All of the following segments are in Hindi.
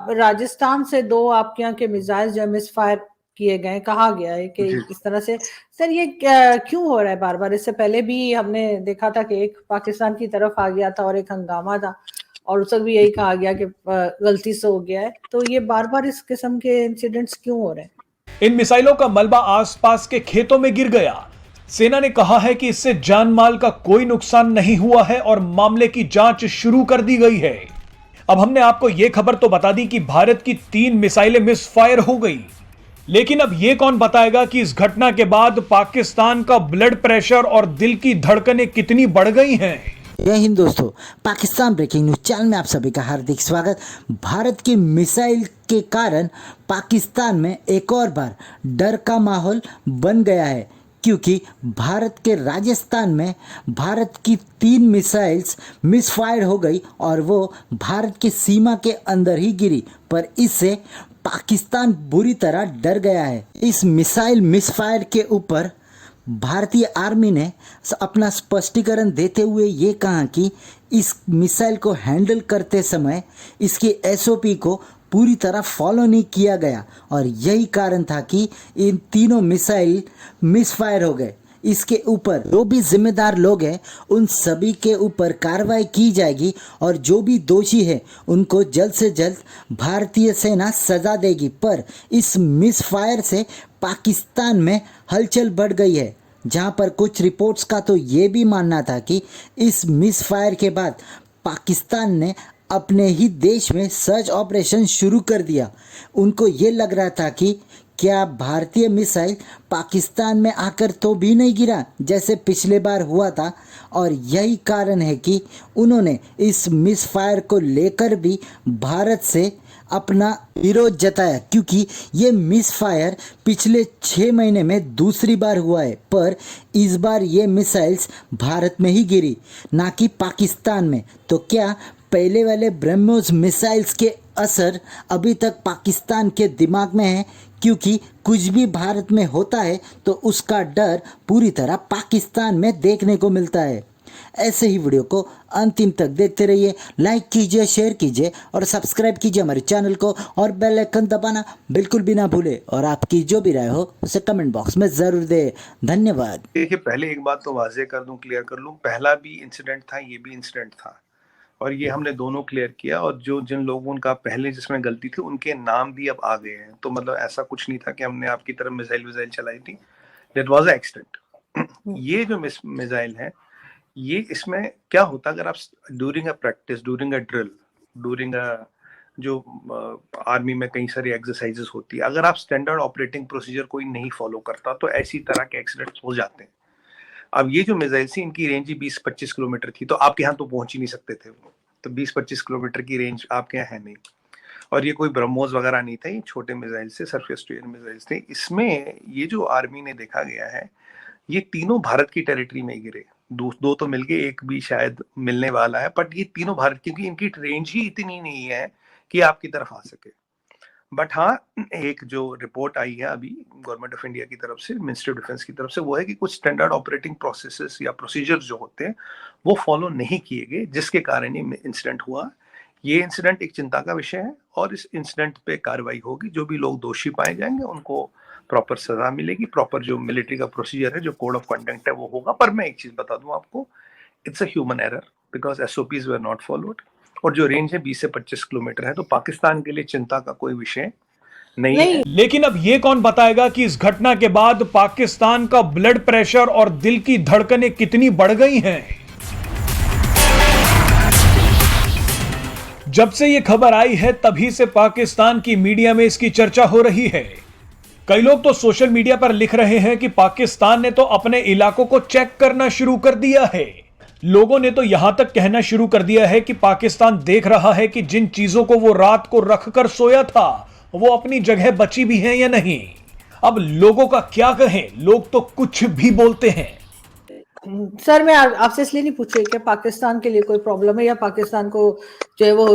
राजस्थान से 2 आपके यहाँ के मिसाइल जो मिस फायर किए गए, कहा गया है कि इस तरह से। सर ये क्यों हो रहा है बार बार? इससे पहले भी हमने देखा था कि एक पाकिस्तान की तरफ आ गया था और एक हंगामा था, और उस वक्त भी यही कहा गया कि गलती से हो गया है। तो ये बार बार इस किस्म के इंसिडेंट्स क्यों हो रहे हैं? इन मिसाइलों का मलबा आसपास के खेतों में गिर गया। सेना ने कहा है कि इससे जान माल का कोई नुकसान नहीं हुआ है और मामले की जांच शुरू कर दी गई है। अब हमने आपको यह खबर तो बता दी कि भारत की 3 मिसाइलें मिस फायर हो गई, लेकिन अब यह कौन बताएगा कि इस घटना के बाद पाकिस्तान का ब्लड प्रेशर और दिल की धड़कनें कितनी बढ़ गई हैं। जय हिंद दोस्तों, पाकिस्तान ब्रेकिंग न्यूज चैनल में आप सभी का हार्दिक स्वागत। भारत की मिसाइल के कारण पाकिस्तान में एक और बार डर का माहौल बन गया है, क्योंकि भारत के राजस्थान में भारत की 3 मिसाइल्स मिसफायर हो गई और वो भारत की सीमा के अंदर ही गिरी। पर इससे पाकिस्तान बुरी तरह डर गया है। इस मिसाइल मिसफायर के ऊपर भारतीय आर्मी ने अपना स्पष्टीकरण देते हुए ये कहा कि इस मिसाइल को हैंडल करते समय इसकी एसओपी को पूरी तरह फॉलो नहीं किया गया और यही कारण था कि इन तीनों मिसाइल मिसफायर हो गए। इसके ऊपर जो भी जिम्मेदार लोग हैं उन सभी के ऊपर कार्रवाई की जाएगी और जो भी दोषी है उनको जल्द से जल्द भारतीय सेना सजा देगी। पर इस मिसफायर से पाकिस्तान में हलचल बढ़ गई है, जहां पर कुछ रिपोर्ट्स का तो ये भी मानना था कि इस मिसफायर के बाद पाकिस्तान ने अपने ही देश में सर्च ऑपरेशन शुरू कर दिया। उनको ये लग रहा था कि क्या भारतीय मिसाइल पाकिस्तान में आकर तो भी नहीं गिरा जैसे पिछले बार हुआ था, और यही कारण है कि उन्होंने इस मिसफायर को लेकर भी भारत से अपना विरोध जताया, क्योंकि ये मिसफायर पिछले 6 महीने में दूसरी बार हुआ है। पर इस बार ये मिसाइल्स भारत में ही गिरी, ना कि पाकिस्तान में। तो क्या पहले वाले ब्रह्मोस मिसाइल्स के असर अभी तक पाकिस्तान के दिमाग में है? क्योंकि कुछ भी भारत में होता है तो उसका डर पूरी तरह पाकिस्तान में देखने को मिलता है। ऐसे ही वीडियो को अंतिम तक देखते रहिए, लाइक कीजिए, शेयर कीजिए और सब्सक्राइब कीजिए हमारे चैनल को, और बेल आइकन दबाना बिल्कुल भी ना भूले, और आपकी जो भी राय हो उसे कमेंट बॉक्स में जरूर दे। धन्यवाद। देखिए, पहले एक बात तो वाजे कर दूं, क्लियर कर लूं, पहला भी इंसिडेंट था, ये भी इंसिडेंट था, और ये हमने दोनों क्लियर किया। और जो जिन लोगों का पहले जिसमें गलती थी उनके नाम भी अब आ गए हैं। तो मतलब ऐसा कुछ नहीं था कि हमने आपकी तरफ मिसाइल चलाई थी। That was a accident. ये जो मिसाइल है, ये इसमें क्या होता, अगर आप during a practice, during a drill, during a जो आर्मी में कई सारी एक्सरसाइजेस होती है, अगर आप स्टैंडर्ड ऑपरेटिंग प्रोसीजर कोई नहीं फॉलो करता तो ऐसी तरह के एक्सीडेंट्स हो जाते हैं। अब ये जो मिसाइल थी, इनकी रेंज ही 20-25 किलोमीटर थी, तो आपके यहाँ तो पहुंच ही नहीं सकते थे वो। तो 20-25 किलोमीटर की रेंज आपके यहाँ है नहीं, और ये कोई ब्रह्मोस वगैरह नहीं था, ये छोटे मिसाइल से, सरफेस टू एयर मिसाइल थे। इसमें ये जो आर्मी ने देखा गया है, ये तीनों भारत की टेरिटरी में गिरे। दो तो मिल गए, एक भी शायद मिलने वाला है, बट ये तीनों भारत, क्योंकि इनकी रेंज ही इतनी नहीं है कि आपकी तरफ आ सके। बट हाँ, एक जो रिपोर्ट आई है अभी गवर्नमेंट ऑफ इंडिया की तरफ से, मिनिस्ट्री ऑफ डिफेंस की तरफ से, वो है कि कुछ स्टैंडर्ड ऑपरेटिंग प्रोसेसेस या प्रोसीजर्स जो होते हैं वो फॉलो नहीं किए गए, जिसके कारण ये इंसिडेंट हुआ। ये इंसिडेंट एक चिंता का विषय है और इस इंसिडेंट पे कार्रवाई होगी। जो भी लोग दोषी पाए जाएंगे उनको प्रॉपर सजा मिलेगी, प्रॉपर जो मिलिट्री का प्रोसीजर है, जो कोड ऑफ कंडक्ट है, वो होगा। पर मैं एक चीज बता दूं आपको, it's a human error, because SOPs were not followed. और जो रेंज है 20 से 25 किलोमीटर है, तो पाकिस्तान के लिए चिंता का कोई विषय नहीं है। लेकिन अब ये कौन बताएगा कि इस घटना के बाद पाकिस्तान का ब्लड प्रेशर और दिल की धड़कनें कितनी बढ़ गई हैं। जब से ये खबर आई है तभी से पाकिस्तान की मीडिया में इसकी चर्चा हो रही है। कई लोग तो सोशल मीडिया पर लिख रहे हैं कि पाकिस्तान ने तो अपने इलाकों को चेक करना शुरू कर दिया है। लोगों ने तो यहां तक कहना शुरू कर दिया है कि पाकिस्तान देख रहा है कि जिन चीजों को वो रात को रखकर सोया था वो अपनी जगह बची भी हैं या नहीं। अब लोगों का क्या कहें, लोग तो कुछ भी बोलते हैं। सर मैं आपसे इसलिए नहीं पूछ रही कि पाकिस्तान के लिए कोई प्रॉब्लम है या पाकिस्तान को जो है वो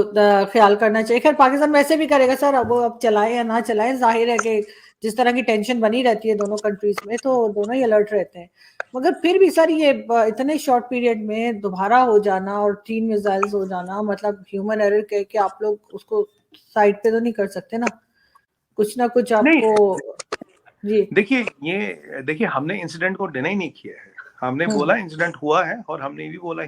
ख्याल करना चाहिए। खैर पाकिस्तान वैसे भी करेगा सर, अब वो अब चलाए या ना चलाए, जाहिर है कि जिस तरह की टेंशन बनी रहती है दोनों कंट्रीज में, तो दोनों ही अलर्ट रहते हैं। मगर फिर भी सर ये इतने शॉर्ट पीरियड में दोबारा हो जाना और 3 मिसाइल्स हो जाना, मतलब ह्यूमन एरर के कि आप लोग उसको साइड पे तो नहीं कर सकते ना, कुछ ना कुछ आपको। जी देखिए हमने इंसिडेंट को डिनाई नहीं किया है, हमने बोला इंसिडेंट हुआ है, और हमने ये भी बोला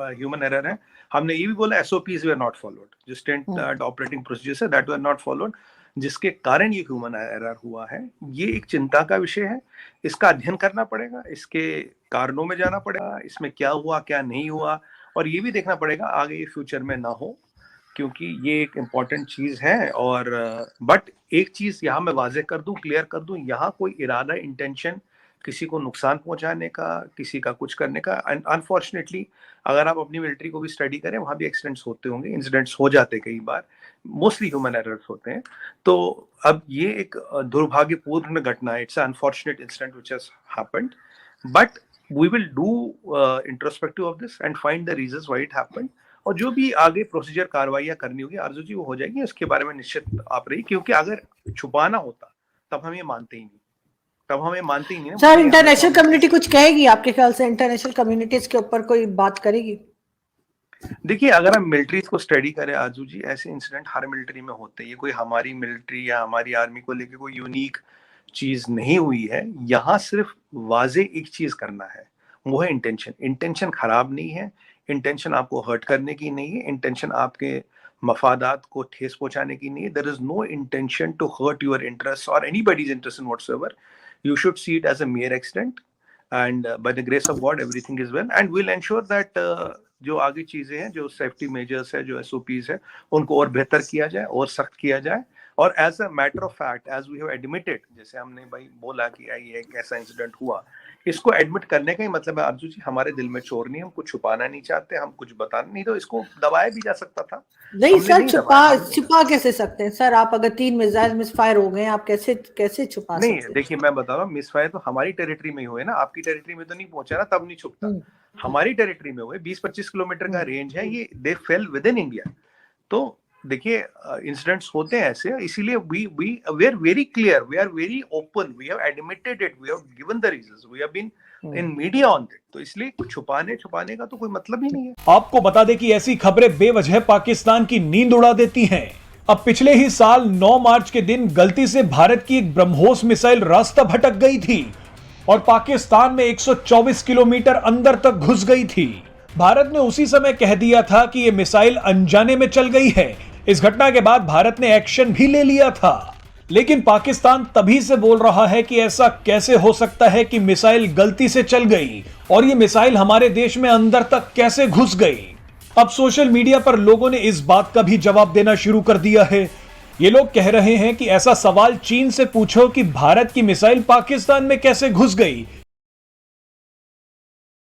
ह्यूमन एरर है, हमने ये भी बोला SOPs वर नॉट फॉलोड, जो स्टैंडर्ड ऑपरेटिंग प्रोसीजर्स है दैट वर नॉट फॉलोड, जिसके कारण ये ह्यूमन एरर हुआ है। ये एक चिंता का विषय है, इसका अध्ययन करना पड़ेगा, इसके कारणों में जाना पड़ेगा, इसमें क्या हुआ क्या नहीं हुआ, और ये भी देखना पड़ेगा आगे ये फ्यूचर में ना हो, क्योंकि ये एक इम्पॉर्टेंट चीज है। और बट एक चीज यहाँ मैं वाजे कर दूं, क्लियर कर दूं, यहाँ कोई इरादा, इंटेंशन किसी को नुकसान पहुंचाने का, किसी का कुछ करने का, अनफॉर्चुनेटली अगर आप अपनी मिलिट्री को भी स्टडी करें, वहां भी एक्सीडेंट्स होते होंगे, इंसिडेंट्स हो जाते कई बार, मोस्टली ह्यूमन एरर्स होते हैं। तो अब ये एक दुर्भाग्यपूर्ण घटना है, it's unfortunate incident which has happened, but we will do introspective of this and find the reasons why it happened, और जो भी आगे प्रोसीजर कार्रवाइयां करनी होगी आरजू जी वो हो जाएगी, उसके बारे में निश्चित आप रही, क्योंकि अगर छुपाना होता तब हम ये मानते ही नहीं, तब हम ये मानते ही नहीं। सर इंटरनेशनल कम्युनिटी कुछ कहेगी आपके ख्याल से, इंटरनेशनल कम्युनिटीज के ऊपर कोई बात करेगी? देखिए अगर हम मिलिट्रीज को स्टडी करें आरजू जी, ऐसे इंसिडेंट हर मिलिट्री में होते हैं, ये कोई हमारी मिलिट्री या हमारी आर्मी को लेके कोई यूनिक चीज नहीं हुई है। यहाँ सिर्फ वाजे एक चीज करना है, वो है इंटेंशन। इंटेंशन खराब नहीं है, इंटेंशन आपको हर्ट करने की नहीं है, इंटेंशन आपके मफादात को ठेस पहुंचाने की नहीं है। There is no intention to hurt your interest और anybody's interest in whatsoever. You should see it as a mere accident and by the grace of God everything is well and will ensure that जो आगे चीजें हैं, जो सेफ्टी मेजर्स है, जो SOPs है, उनको और बेहतर किया जाए और सख्त किया जाए। और as a matter of fact, as we have admitted, जैसे हमने भाई बोला कि ये एक ऐसा इंसिडेंट हुआ, इसको एडमिट करने का ही मतलब है अर्जू जी, हमारे दिल में चोर नहीं, हम कुछ छुपाना नहीं चाहते, हम कुछ बताना नहीं, तो इसको दबाया भी जा सकता था। नहीं सर, छुपा कैसे सकते हैं सर? आप अगर 3 मिसाइल मिसफायर हो गए, आप कैसे छुपा सकते हैं? नहीं देखिए मैं बता रहा हूँ, मिसफायर तो हमारी टेरिटरी में ही हुए ना, आपकी टेरिटरी में तो नहीं पहुंचा ना, तब नहीं छुपता। हमारी टेरिटरी में हुए, 20-25 किलोमीटर का रेंज है ये, they fell within India. तो देखिए इंसिडेंट्स होते हैं ऐसे, इसीलिए we are very clear, we are very open, we have admitted it, we have given the reasons, we have been in media on it. तो इसलिए छुपाने का तो कोई मतलब ही नहीं है। आपको बता दें कि ऐसी खबरें बेवजह पाकिस्तान की नींद उड़ा देती हैं। अब पिछले ही साल 9 मार्च के दिन गलती से भारत की एक ब्रह्मोस मिसाइल रास्ता भटक गई थी और पाकिस्तान में 124 किलोमीटर अंदर तक घुस गई थी। भारत ने उसी समय कह दिया था कि यह मिसाइल अनजाने में चल गई है। इस घटना के बाद भारत ने एक्शन भी ले लिया था, लेकिन पाकिस्तान तभी से बोल रहा है कि ऐसा कैसे हो सकता है कि मिसाइल गलती से चल गई और ये मिसाइल हमारे देश में अंदर तक कैसे घुस गई। अब सोशल मीडिया पर लोगों ने इस बात का भी जवाब देना शुरू कर दिया है। ये लोग कह रहे हैं कि ऐसा सवाल चीन से पूछो कि भारत की मिसाइल पाकिस्तान में कैसे घुस गई,